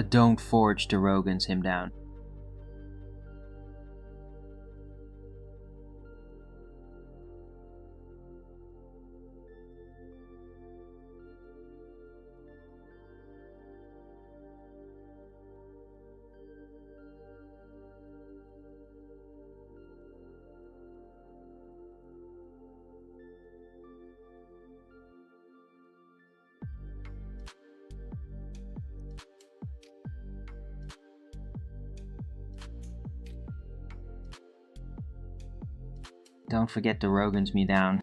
Don't forge to Rogan's him down. Don't forget to Rogan's me down.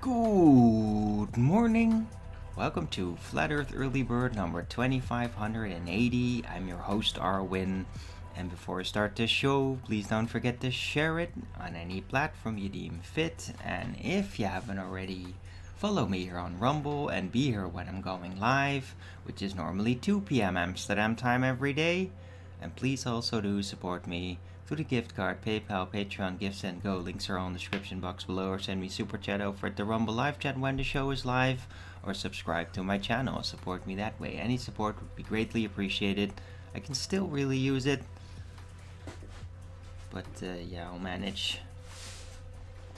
Good morning. Welcome to Flat Earth Early Bird number 2580. I'm your host, Arwin. And before I start the show, please don't forget to share it on any platform you deem fit. And if you haven't already, follow me here on Rumble and be here when I'm going live, which is normally 2 p.m. Amsterdam time every day. And please also do support me through the gift card, PayPal, Patreon, Gifts and Go. Links are all in the description box below, or send me super chat over at the Rumble live chat when the show is live, or subscribe to my channel. Support me that way. Any support would be greatly appreciated. I can still really use it, but yeah, I'll manage.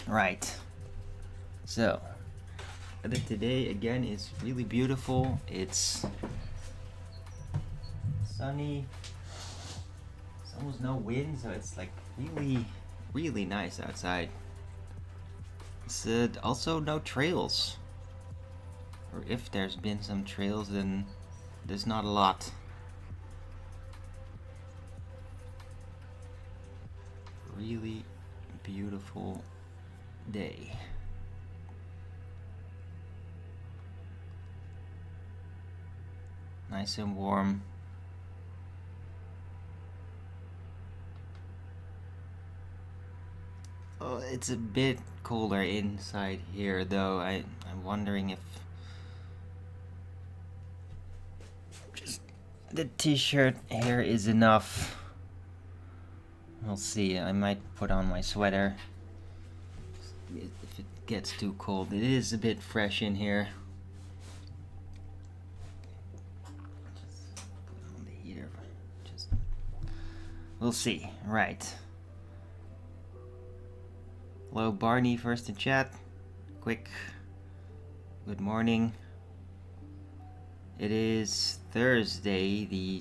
Right. So, today again is really beautiful. It's sunny. Almost no wind, so it's like really nice outside. It's also no trails, or if there's been some trails, then there's not a lot. Really beautiful day. Nice and warm. Oh, it's a bit colder inside here, though. I'm wondering if just the t-shirt here is enough. We'll see. I might put on my sweater if it gets too cold. It is a bit fresh in here. Just put on the heater. We'll see. Right. Hello, Barney, first in chat. Quick good morning. It is Thursday, the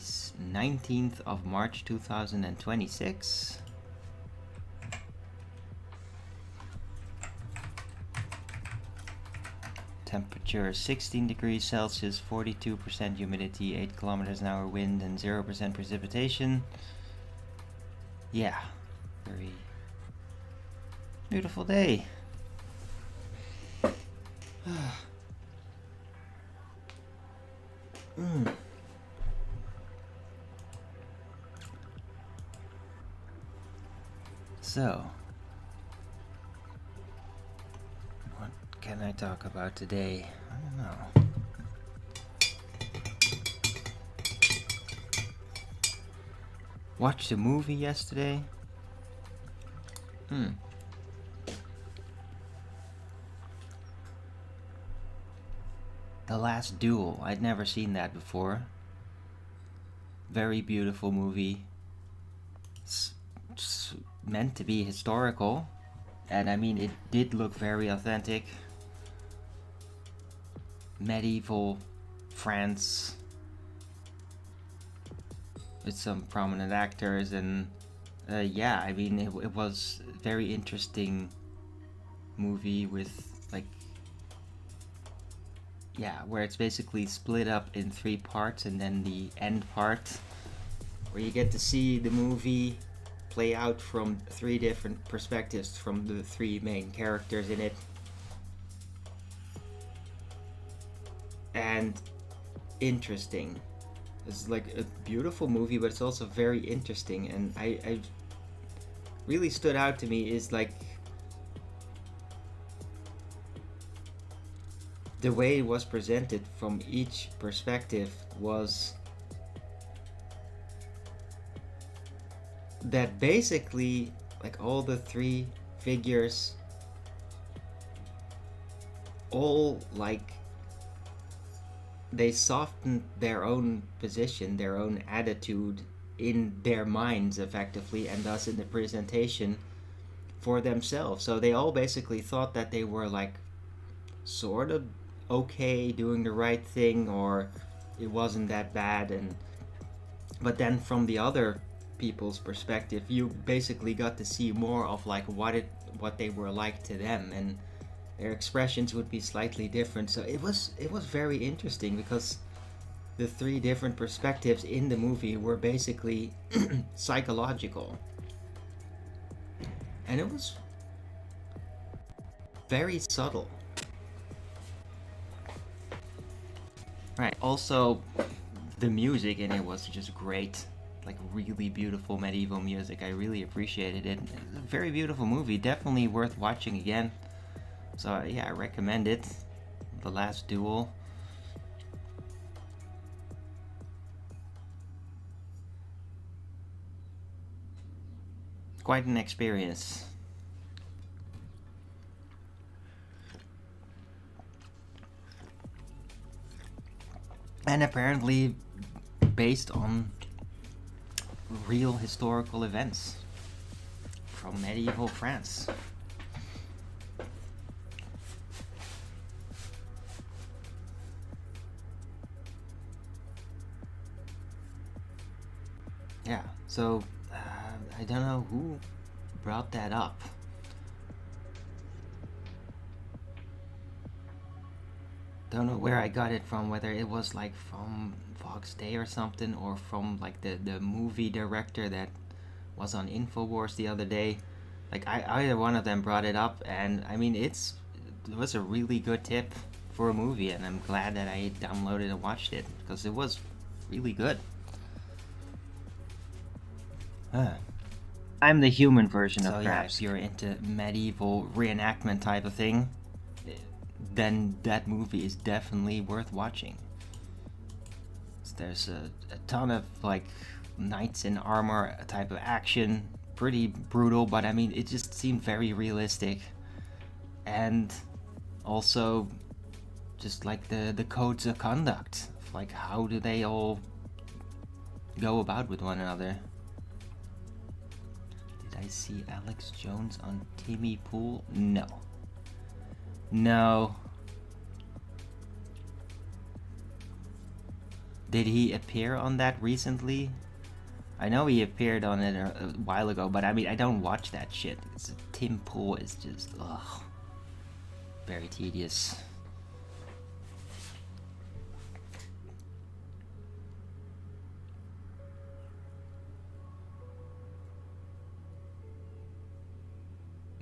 19th of March 2026. Temperature 16 degrees Celsius, 42% humidity, 8 kilometers an hour wind, and 0% precipitation. Yeah, very beautiful day. So, what can I talk about today? I don't know. Watched a movie yesterday. The Last Duel. I'd never seen that before. Very beautiful movie. It's meant to be historical, and I mean, it did look very authentic. Medieval France with some prominent actors, and yeah, I mean, it was a very interesting movie with, like, yeah, where it's basically split up in 3 parts, and then the end part where you get to see the movie play out from 3 different perspectives from the 3 main characters in it. And interesting. It's like a beautiful movie, but it's also very interesting, and I really stood out to me is like the way it was presented from each perspective was that basically, like, all the 3 figures all, like, they softened their own position, their own attitude in their minds effectively, and thus in the presentation for themselves. So they all basically thought that they were, like, sort of okay, doing the right thing, or it wasn't that bad. And but then from the other people's perspective, you basically got to see more of, like, what they were like to them, and their expressions would be slightly different. So it was very interesting, because the 3 different perspectives in the movie were basically psychological, and it was very subtle. Right. Also, the music in it was just great. Like really beautiful medieval music. I really appreciated it. It's a very beautiful movie. Definitely worth watching again. So yeah, I recommend it. The Last Duel. Quite an experience. And apparently based on real historical events from medieval France. Yeah, so I don't know who brought that up. Don't know where I got it from, whether it was like from Fox Day or something, or from like the movie director that was on Infowars the other day. Like either one of them brought it up, and I mean it was a really good tip for a movie, and I'm glad that I downloaded and watched it because it was really good. Huh. I'm the human version of Krask. Yeah, if you're into medieval reenactment type of thing, then that movie is definitely worth watching. There's a ton of like knights in armor type of action, pretty brutal, but I mean it just seemed very realistic, and also just like the codes of conduct, like how do they all go about with one another. Did I see Alex Jones on Timmy Pool? No. Did he appear on that recently? I know he appeared on it a while ago, but I mean, I don't watch that shit. Tim Pool is just, ugh, very tedious.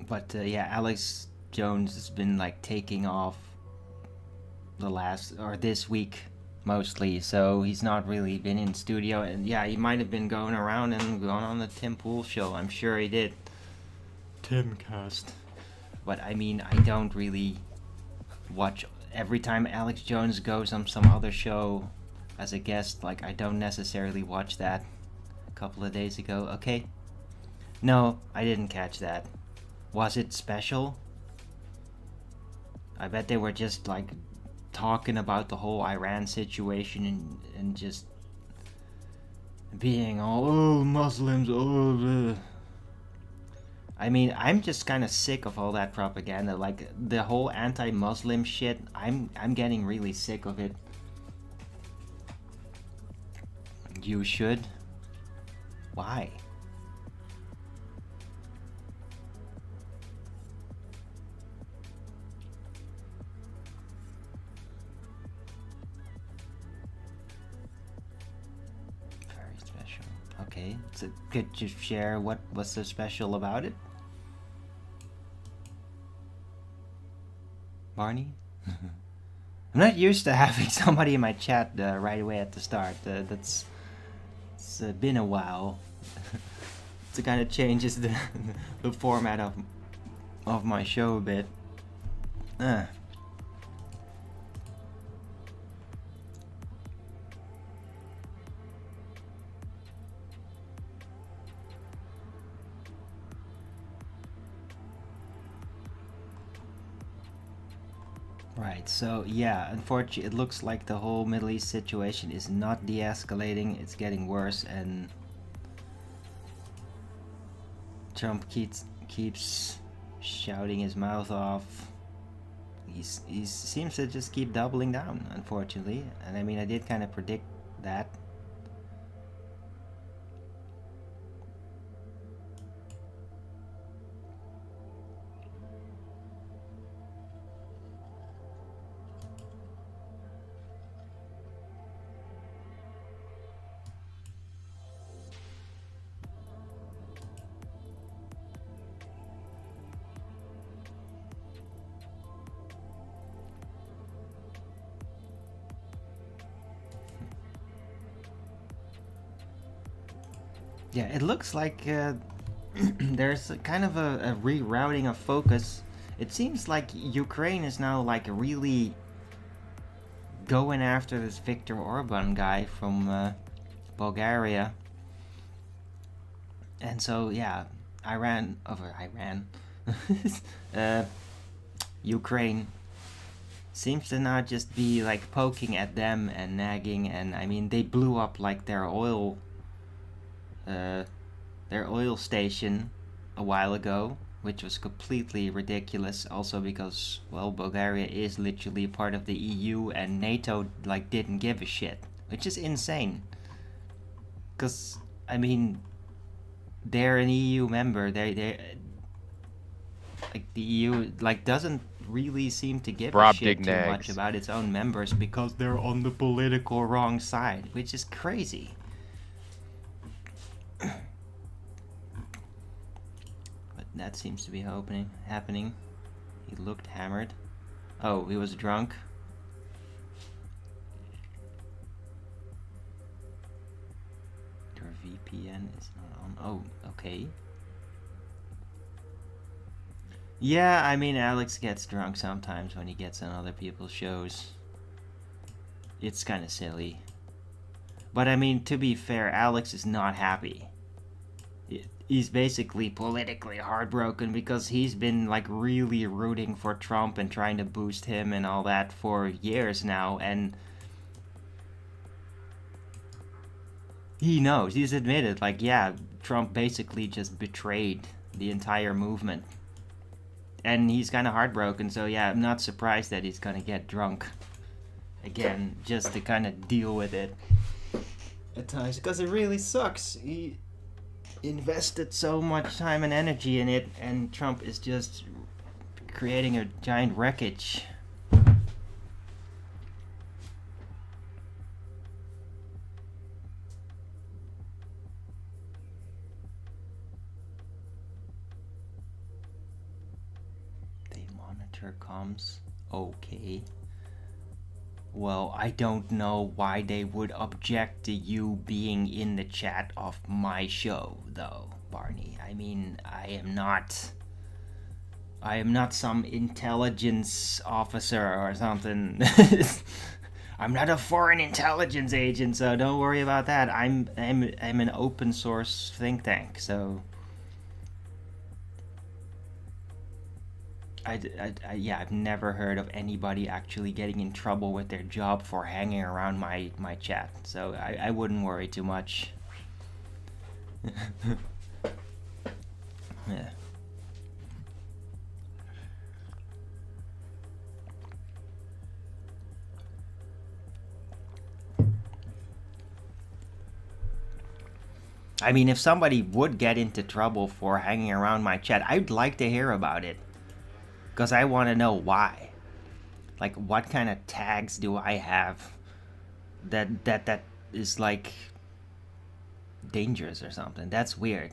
But yeah, Alex Jones has been like taking off the last, or this week mostly, so he's not really been in studio. And yeah, he might have been going around and going on the Tim Pool show. I'm sure he did. Timcast. But I mean, I don't really watch every time Alex Jones goes on some other show as a guest. Like, I don't necessarily watch that. A couple of days ago, okay. No, I didn't catch that. Was it special? I bet they were just like talking about the whole Iran situation and just being all, oh, Muslims, oh. I mean, I'm just kind of sick of all that propaganda. Like the whole anti-Muslim shit. I'm getting really sick of it. You should. Why? Very special. Okay, so could you share what was so special about it? Barney? I'm not used to having somebody in my chat right away at the start. It's been a while. It kind of changes the format of my show a bit. Right, so yeah, unfortunately, it looks like the whole Middle East situation is not de-escalating, it's getting worse, and Trump keeps shouting his mouth off. He seems to just keep doubling down, unfortunately, and I mean, I did kind of predict that. Yeah, it looks like there's a kind of a rerouting of focus. It seems like Ukraine is now like really going after this Viktor Orban guy from Bulgaria. And so, yeah, Ukraine seems to not just be like poking at them and nagging. And I mean, they blew up like their oil station a while ago, which was completely ridiculous. Also because, well, Bulgaria is literally part of the EU and NATO like didn't give a shit, which is insane. Because I mean, they're an EU member. They like the EU like doesn't really seem to give a shit too much about its own members because they're on the political wrong side, which is crazy. But that seems to be happening. He looked hammered. Oh, he was drunk. Your VPN is not on. Oh, okay. Yeah, I mean, Alex gets drunk sometimes when he gets on other people's shows. It's kind of silly. But I mean, to be fair, Alex is not happy. He's basically politically heartbroken because he's been like really rooting for Trump and trying to boost him and all that for years now, and he knows, he's admitted, like, yeah, Trump basically just betrayed the entire movement. And he's kind of heartbroken, so yeah, I'm not surprised that he's gonna get drunk again, just to kind of deal with it at times, because it really sucks. He invested so much time and energy in it, and Trump is just creating a giant wreckage. They monitor comms. Okay. Well, I don't know why they would object to you being in the chat of my show, though, Barney. I mean, I am not some intelligence officer or something. I'm not a foreign intelligence agent, so don't worry about that. I'm an open source think tank, so I've never heard of anybody actually getting in trouble with their job for hanging around my chat, so I wouldn't worry too much. Yeah. I mean, if somebody would get into trouble for hanging around my chat, I'd like to hear about it. Because I want to know why. Like, what kind of tags do I have that is, like, dangerous or something? That's weird.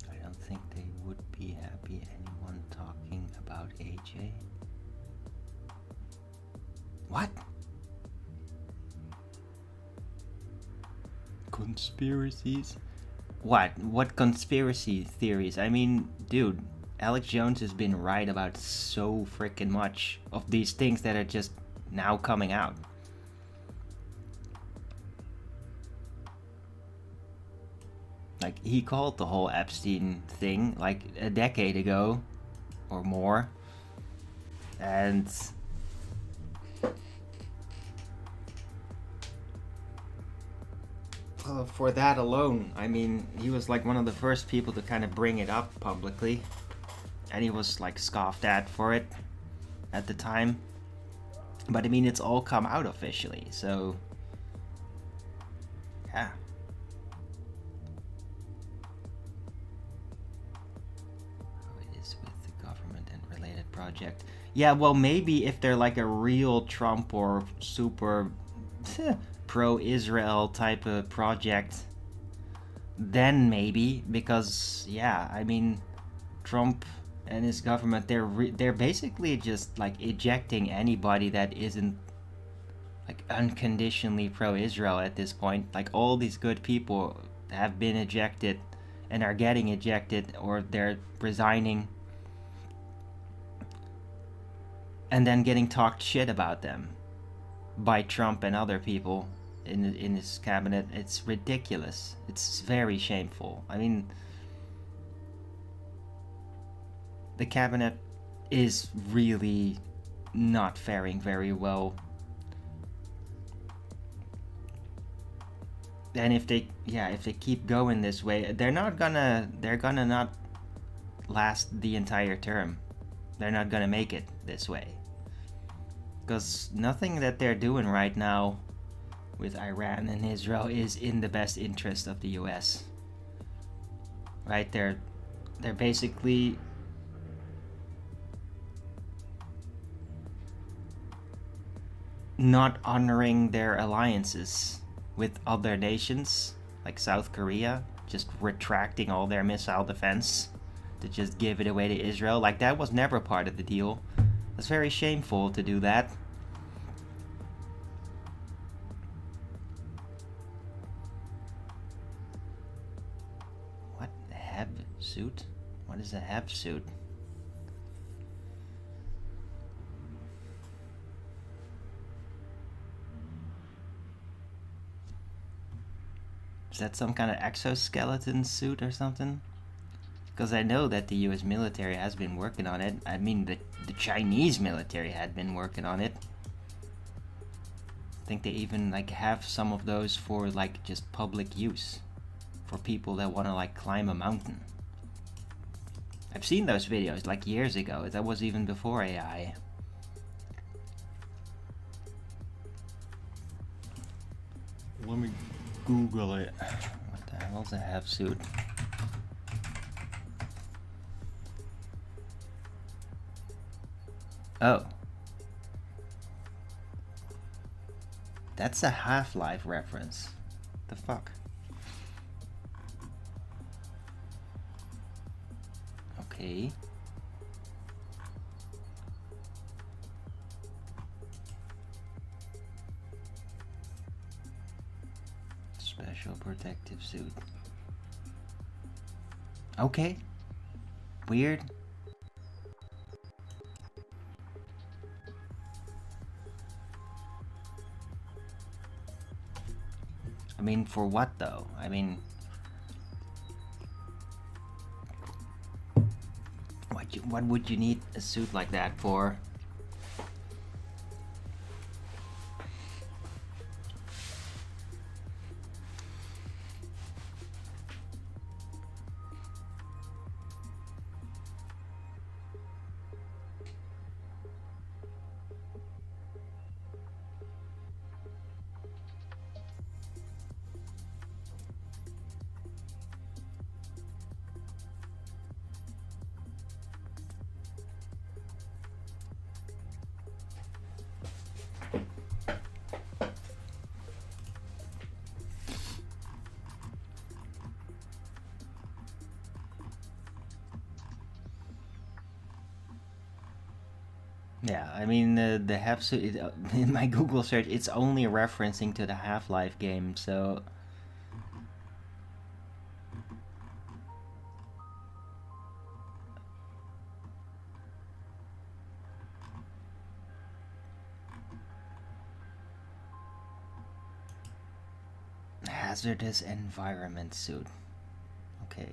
I don't think they would be happy anyone talking about AJ. What? Conspiracies? What conspiracy theories? I mean, dude, Alex Jones has been right about so freaking much of these things that are just now coming out. Like, he called the whole Epstein thing like a decade ago or more, and for that alone, I mean, he was like one of the first people to kind of bring it up publicly, and he was like scoffed at for it at the time. But I mean, it's all come out officially, so yeah. How it is with the government and related project. Yeah, well, maybe if they're like a real Trump or super pro-Israel type of project, then maybe, because yeah, I mean, Trump and his government, they're basically just like ejecting anybody that isn't like unconditionally pro-Israel at this point. Like all these good people have been ejected and are getting ejected, or they're resigning and then getting talked shit about them by Trump and other people in his cabinet. It's ridiculous. It's very shameful. I mean, the cabinet is really not faring very well. And if they keep going this way, they're gonna not last the entire term. They're not gonna make it this way. Because nothing that they're doing right now with Iran and Israel is in the best interest of the US. Right? They're basically not honoring their alliances with other nations, like South Korea, just retracting all their missile defense to just give it away to Israel. Like, that was never part of the deal. It's very shameful to do that. What? A Heb suit? What is a Heb suit? Is that some kind of exoskeleton suit or something? Because I know that the US military has been working on it. I mean, the Chinese military had been working on it. I think they even like have some of those for like just public use. For people that want to like climb a mountain. I've seen those videos like years ago. That was even before AI. Let me Google it. What the hell's a Heb suit? Oh. That's a Half-Life reference. The fuck? Okay. Special protective suit. Okay. Weird. I mean, for what though? I mean, what would you need a suit like that for? Yeah, I mean the Heb suit in my Google search, it's only referencing to the Half-Life game, so hazardous environment suit. Okay.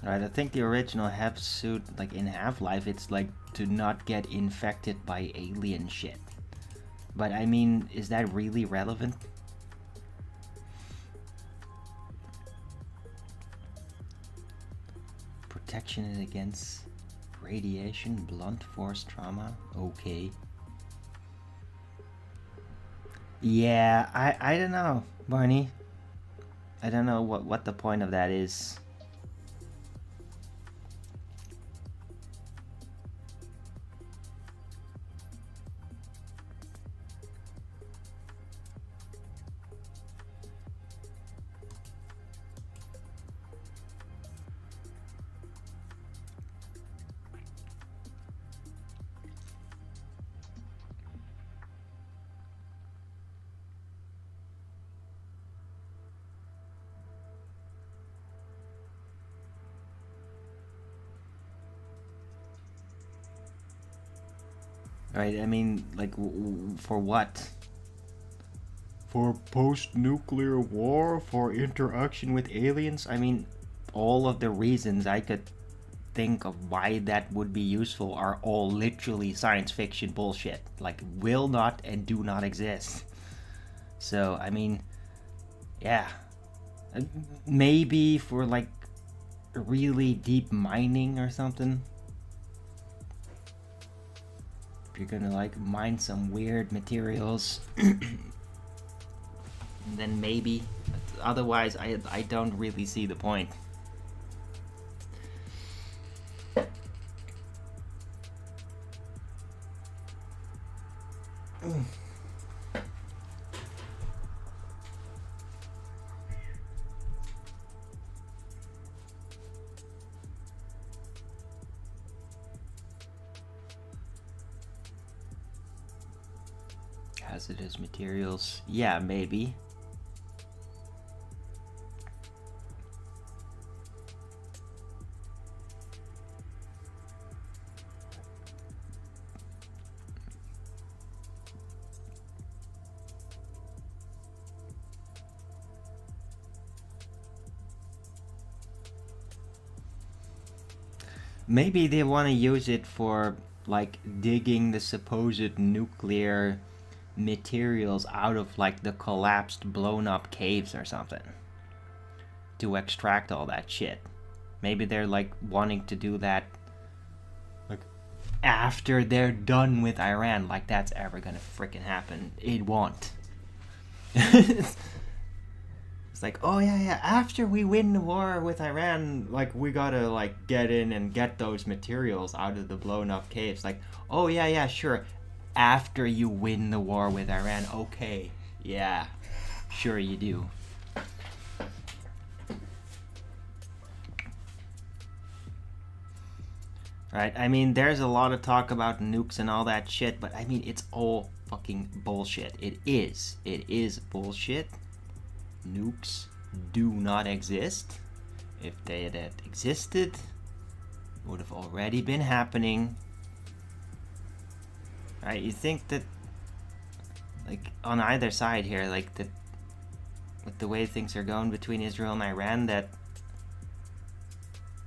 Alright, I think the original Heb suit, like in Half-Life, it's like to not get infected by alien shit. But I mean, is that really relevant? Protection against radiation, blunt force trauma. Okay. Yeah, I don't know, Barney. I don't know what the point of that is. Right? I mean, like, for what? For post-nuclear war? For interaction with aliens? I mean, all of the reasons I could think of why that would be useful are all literally science fiction bullshit. Like, will not and do not exist. So, I mean, yeah. Maybe for, like, really deep mining or something. If you're gonna, like, mine some weird materials. Then maybe. But otherwise, I don't really see the point. Hazardous materials. Yeah, maybe. Maybe they want to use it for, like, digging the supposed nuclear materials out of, like, the collapsed, blown up caves or something. To extract all that shit. Maybe they're, like, wanting to do that, like, after they're done with Iran. Like, that's ever gonna frickin' happen. It won't. It's like, oh yeah, after we win the war with Iran, like, we gotta, like, get in and get those materials out of the blown up caves. Like, oh yeah, sure. After you win the war with Iran, okay. Yeah, sure you do. Right, I mean, there's a lot of talk about nukes and all that shit, but I mean, it's all fucking bullshit. It is bullshit. Nukes do not exist. If they had existed, it would have already been happening. Right, you think that, like, on either side here, like, that with the way things are going between Israel and Iran, that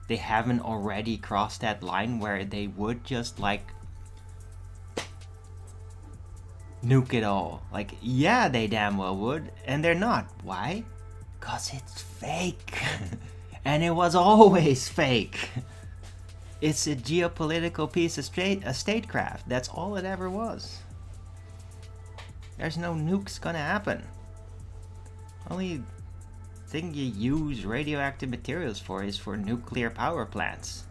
they haven't already crossed that line where they would just, like, nuke it all. Like, yeah, they damn well would, and they're not. Why? 'Cause it's fake. And it was always fake. It's a geopolitical piece of statecraft. That's all it ever was. There's no nukes gonna happen. Only thing you use radioactive materials for is for nuclear power plants.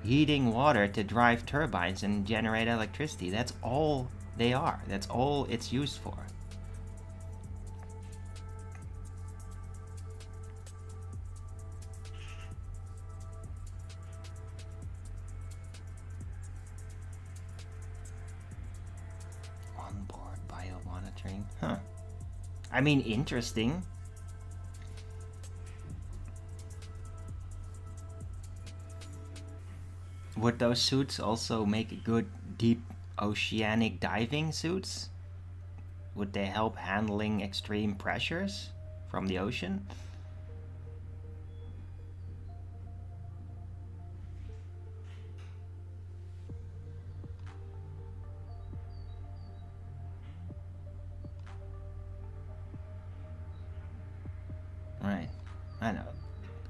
Heating water to drive turbines and generate electricity. That's all they are. That's all it's used for. Onboard biomonitoring. Huh. I mean, interesting. Would those suits also make good deep oceanic diving suits? Would they help handling extreme pressures from the ocean? Right. I know.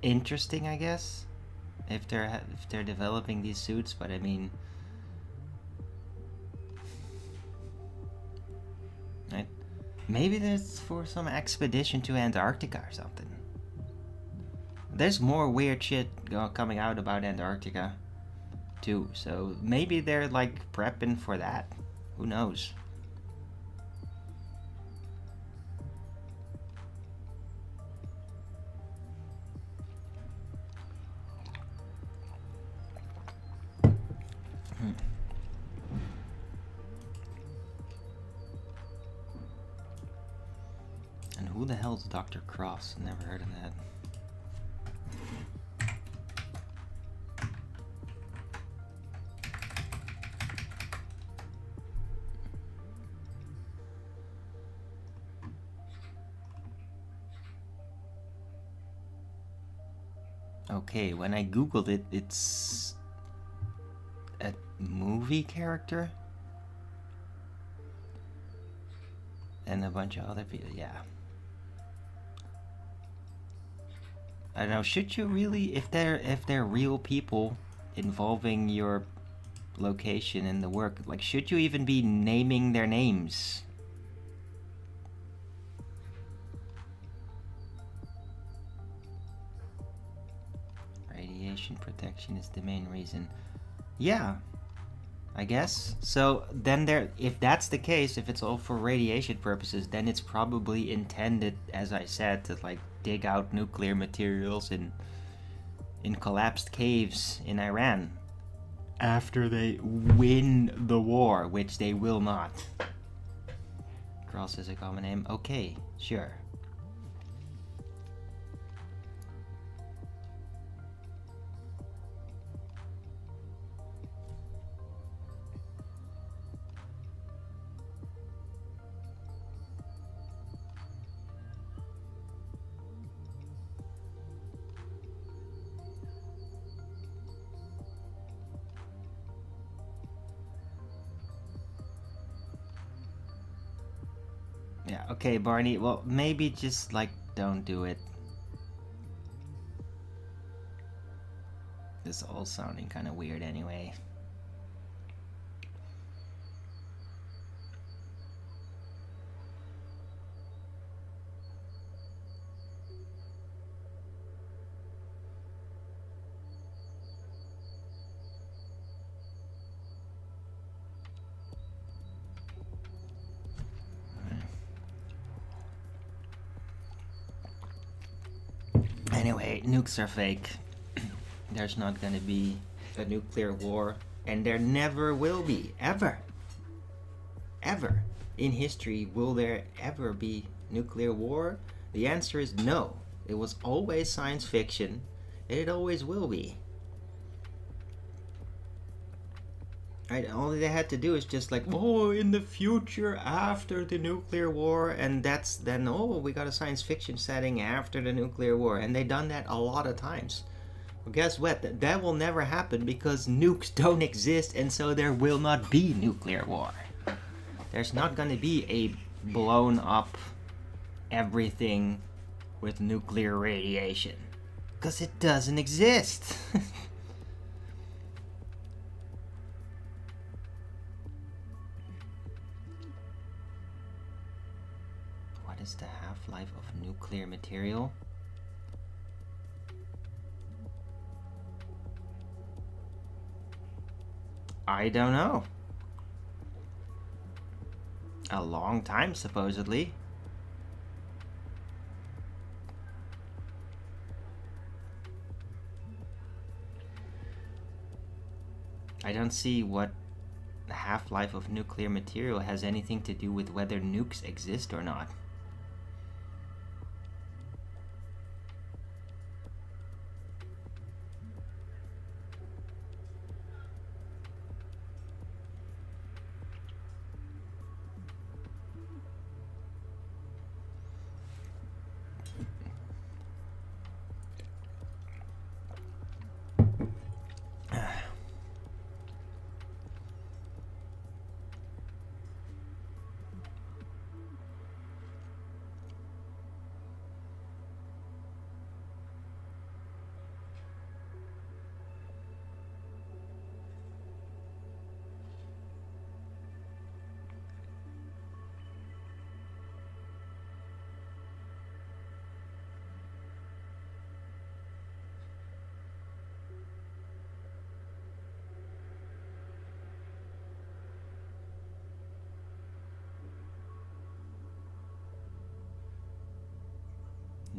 Interesting, I guess. If they're developing these suits, but I mean, right? Maybe there's for some expedition to Antarctica or something. There's more weird shit coming out about Antarctica too, so maybe they're, like, prepping for that. Who knows? And who the hell's Dr. Cross? Never heard of that. Okay, when I googled it, it's a movie character and a bunch of other people. Yeah. I don't know. Should you really, if they're real people involving your location in the work, like, should you even be naming their names? Radiation protection is the main reason. Yeah, I guess. So then if that's the case, if it's all for radiation purposes, then it's probably intended, as I said, to like dig out nuclear materials in collapsed caves in Iran after they win the war, which they will not. Cross is a common name. Okay, sure. Yeah, okay, Barney. Well, maybe just, like, don't do it. This all sounding kind of weird anyway. Anyway, nukes are fake. There's not gonna be a nuclear war, and there never will be, ever. Ever. In history, will there ever be nuclear war? The answer is no. It was always science fiction, and it always will be. Right, all they had to do is just like, oh, in the future after the nuclear war, and that's then, oh, we got a science fiction setting after the nuclear war, and they done that a lot of times. Well, guess what? That will never happen because nukes don't exist, and so there will not be nuclear war. There's not going to be a blown up everything with nuclear radiation because it doesn't exist. What is the half-life of nuclear material? I don't know. A long time, supposedly. I don't see what the half-life of nuclear material has anything to do with whether nukes exist or not.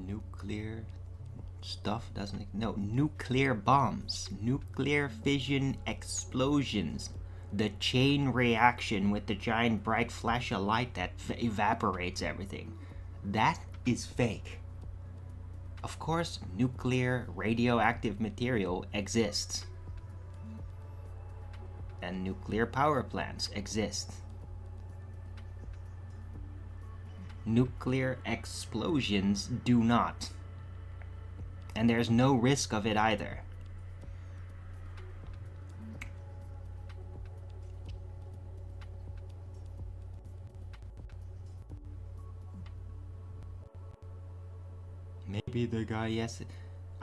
Nuclear stuff doesn't. No, nuclear bombs, nuclear fission explosions, the chain reaction with the giant bright flash of light that evaporates everything. That is fake. Of course, nuclear radioactive material exists, and nuclear power plants exist. Nuclear explosions do not. And there's no risk of it either. Maybe the guy yesterday...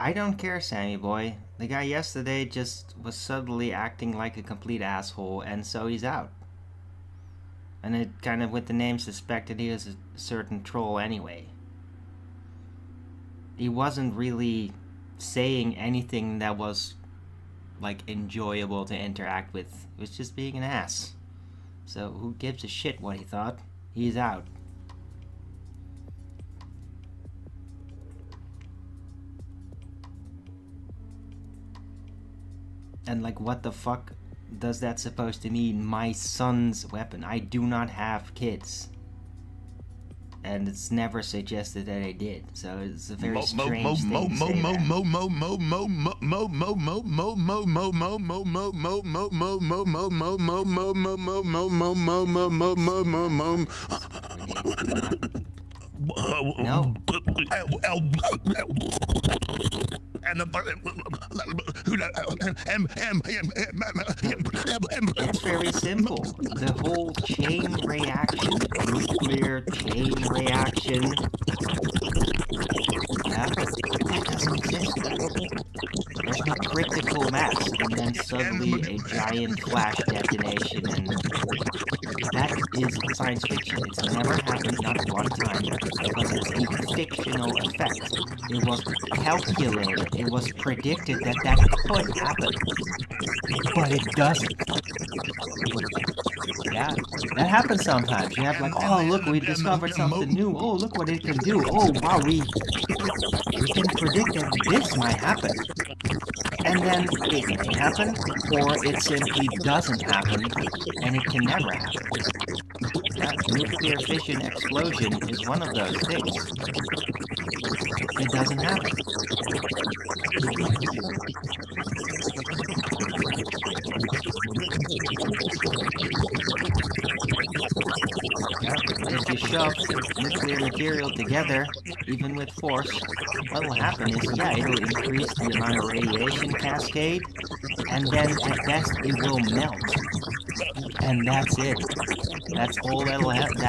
I don't care, Sammy boy. The guy yesterday just was subtly acting like a complete asshole, and so he's out. And it kind of, with the name, suspected he was a certain troll anyway. He wasn't really saying anything that was, like, enjoyable to interact with. He was just being an ass. So who gives a shit what he thought? He's out. And like, what the fuck does that supposed to mean? My son's weapon. I do not have kids. And it's never suggested that I did. So it's a very strange thing to say No. It's very simple. The whole chain reaction, nuclear chain reaction, that doesn't exist. There's no critical mass, and then suddenly a giant flash detonation, and that is science fiction. It's never happened, not one time, because it's a fictional effect. It was calculated, it was predicted that that could happen, but it doesn't. Yeah, that happens sometimes. You have like, oh look, we discovered something new. Oh, look what it can do. Oh wow, we can predict that this might happen. And then it may happen, or it simply doesn't happen, and it can never happen. That nuclear fission explosion is one of those things. It doesn't happen. If you shove nuclear material together, even with force, what will happen is, yeah, it'll increase the amount of radiation cascade, and then at best it will melt. And that's it. That's all that'll happen.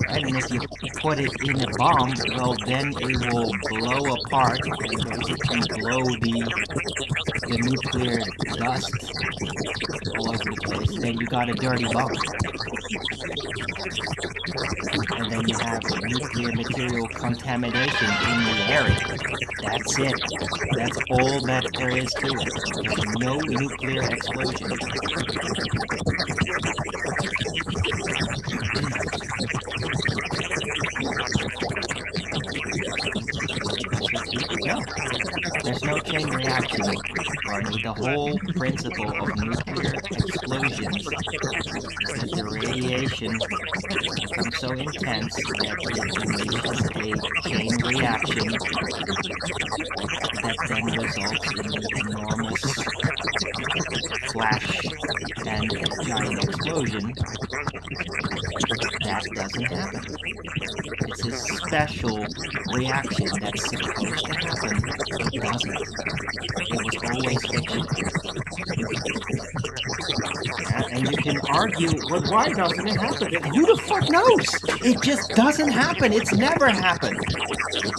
Right? And if you put it in a bomb, well, then it will blow apart and basically blow the nuclear dust all over the place. Then you got a dirty bomb. And then you have nuclear material contamination in the area. That's it. That's all that there is to it. There's no nuclear explosion. No. There's no chain reaction, Barney. The whole principle of nuclear explosions is that the radiation becomes so intense that it releases a chain reaction that then results in the enormous flash and giant explosion. That doesn't happen. It's a special reaction that's supposed to happen. It doesn't. It was always fiction. And you can argue, well, why doesn't it happen? Who the fuck knows? It just doesn't happen. It's never happened.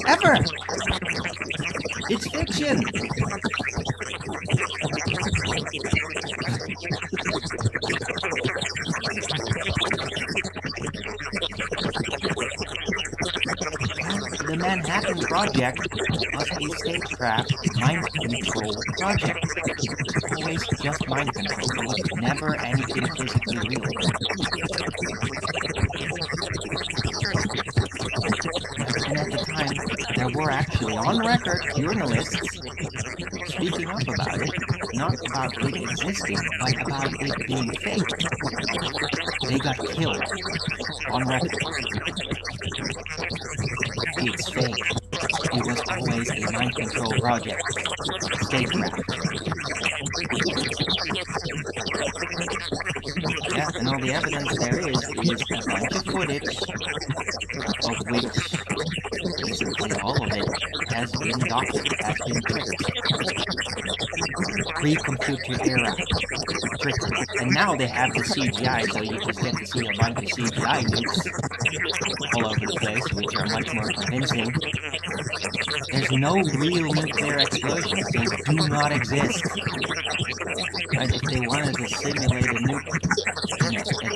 Ever. It's fiction. The Manhattan Project was a statecraft mind control project. Always just mind control. It was never anything physically real. And at the time, there were actually, on record, journalists speaking up about it. Not about it existing, but about it being fake. They got killed. On record. It's fake. It was always a mind control project. Statecraft. Yeah, and all the evidence there is is a bunch of footage of which basically all of it has been doctored, has been tricked. Pre-computer era trickery. And now they have the CGI, so you just get to see a bunch of CGI nukes all over the place, which are much more convincing. There's no real nuclear explosions. They do not exist. Right? If they wanted to simulate a nuke,